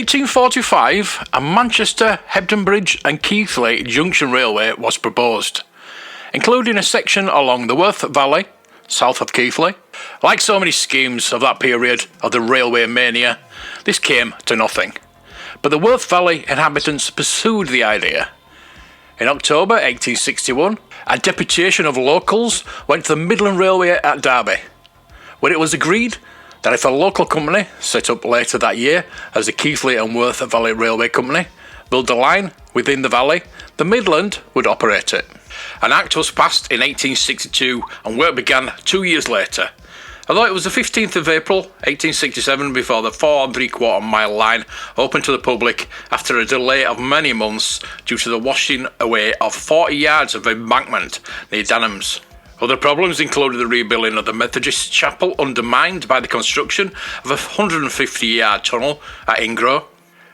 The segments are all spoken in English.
1845, a Manchester, Hebden Bridge and Keighley Junction Railway was proposed, including a section along the Worth Valley, south of Keighley. Like so many schemes of that period of the railway mania, this came to nothing. But the Worth Valley inhabitants pursued the idea. In October 1861, a deputation of locals went to the Midland Railway at Derby, where it was agreed that if a local company, set up later that year as the Keighley and Worth Valley Railway Company, built a line within the valley, the Midland would operate it. An act was passed in 1862 and work began 2 years later, although it was the 15th of April 1867 before the 4 3/4 mile line opened to the public after a delay of many months due to the washing away of 40 yards of embankment near Denhams. Other problems included the rebuilding of the Methodist Chapel, undermined by the construction of a 150-yard tunnel at Ingro.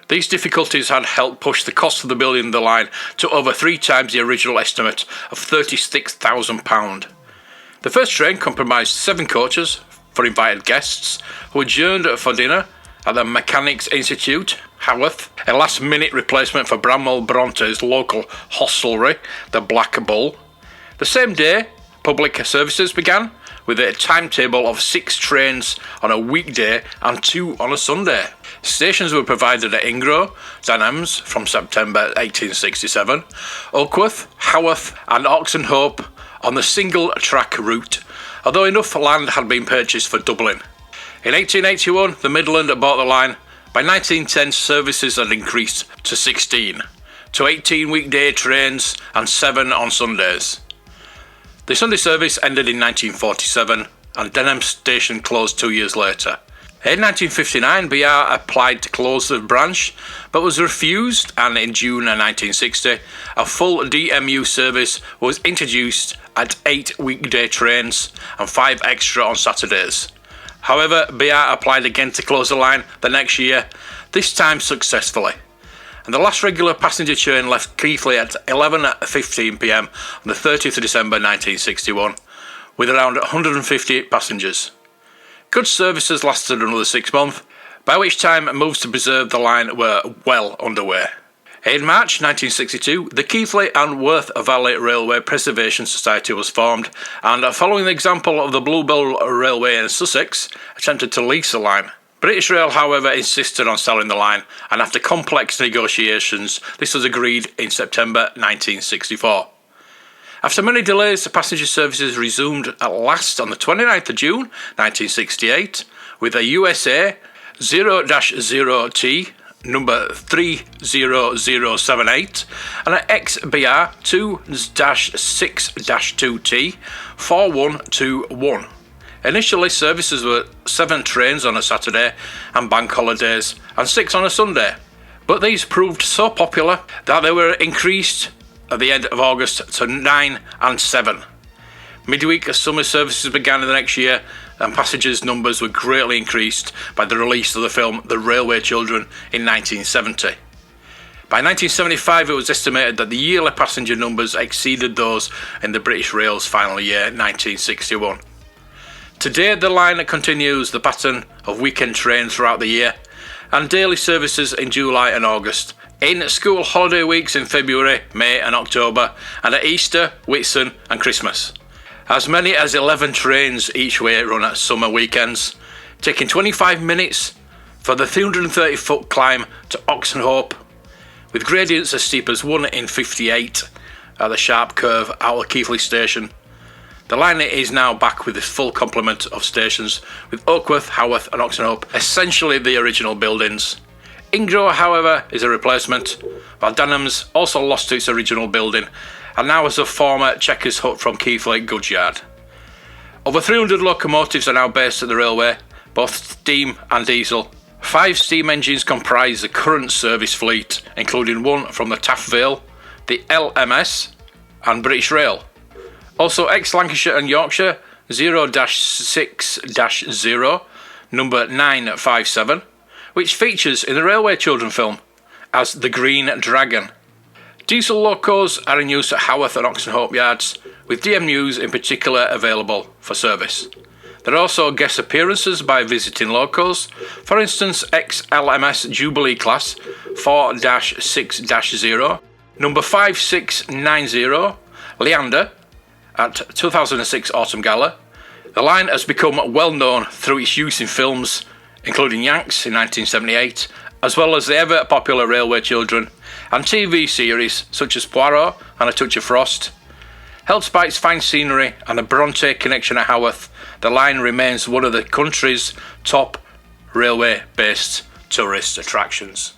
These difficulties had helped push the cost of the building of the line to over 3 times the original estimate of £36,000. The first train comprised 7 coaches for invited guests who adjourned for dinner at the Mechanics Institute, Haworth, a last-minute replacement for Bramwell Bronte's local hostelry, the Black Bull. The same day, public services began, with a timetable of 6 trains on a weekday and 2 on a Sunday. Stations were provided at Ingro, Denhams from September 1867, Oakworth, Haworth and Oxenhope on the single-track route, although enough land had been purchased for doubling. In 1881, the Midland bought the line. By 1910, services had increased to 16, to 18 weekday trains and 7 on Sundays. The Sunday service ended in 1947 and Denham Station closed 2 years later. In 1959, BR applied to close the branch but was refused, and in June 1960 a full DMU service was introduced at 8 weekday trains and 5 extra on Saturdays. However, BR applied again to close the line the next year, this time successfully. And the last regular passenger train left Keighley at 11:15 p.m. on the 30th of December 1961, with around 150 passengers. Good services lasted another 6 months, by which time moves to preserve the line were well underway. In March 1962, the Keighley and Worth Valley Railway Preservation Society was formed, and following the example of the Bluebell Railway in Sussex, attempted to lease the line. British Rail, however, insisted on selling the line, and after complex negotiations, this was agreed in September 1964. After many delays, passenger services resumed at last on the 29th of June 1968, with a USA 0-0T number 30078 and an XBR 2-6-2T 4121. Initially, services were 7 trains on a Saturday and bank holidays and 6 on a Sunday, but these proved so popular that they were increased at the end of August to 9 and 7. Midweek summer services began in the next year, and passengers' numbers were greatly increased by the release of the film The Railway Children in 1970. By 1975, it was estimated that the yearly passenger numbers exceeded those in the British Rail's final year, 1961. Today, the line continues the pattern of weekend trains throughout the year and daily services in July and August, in school holiday weeks in February, May and October, and at Easter, Whitsun and Christmas. As many as 11 trains each way run at summer weekends, taking 25 minutes for the 330-foot climb to Oxenhope, with gradients as steep as 1 in 58 at the sharp curve out of Keighley Station. The line is now back with its full complement of stations, with Oakworth, Haworth and Oxenhope essentially the original buildings. Ingro, however, is a replacement, while Denhams also lost its original building and now is a former Checkers Hut from Keighley Goods Yard. Over 300 locomotives are now based at the railway, both steam and diesel. 5 steam engines comprise the current service fleet, including 1 from the Taff Vale, the LMS and British Rail. Also, ex-Lancashire and Yorkshire 0-6-0, number 957, which features in the Railway Children film as the Green Dragon. Diesel locos are in use at Haworth and Oxenhope yards, with DMUs in particular available for service. There are also guest appearances by visiting locals, for instance ex-LMS Jubilee Class 4-6-0, number 5690, Leander, at 2006 Autumn Gala. The line has become well known through its use in films, including Yanks in 1978, as well as the ever popular Railway Children, and TV series such as Poirot and A Touch of Frost. Helped by its fine scenery and a Bronte connection at Haworth, the line remains one of the country's top railway-based tourist attractions.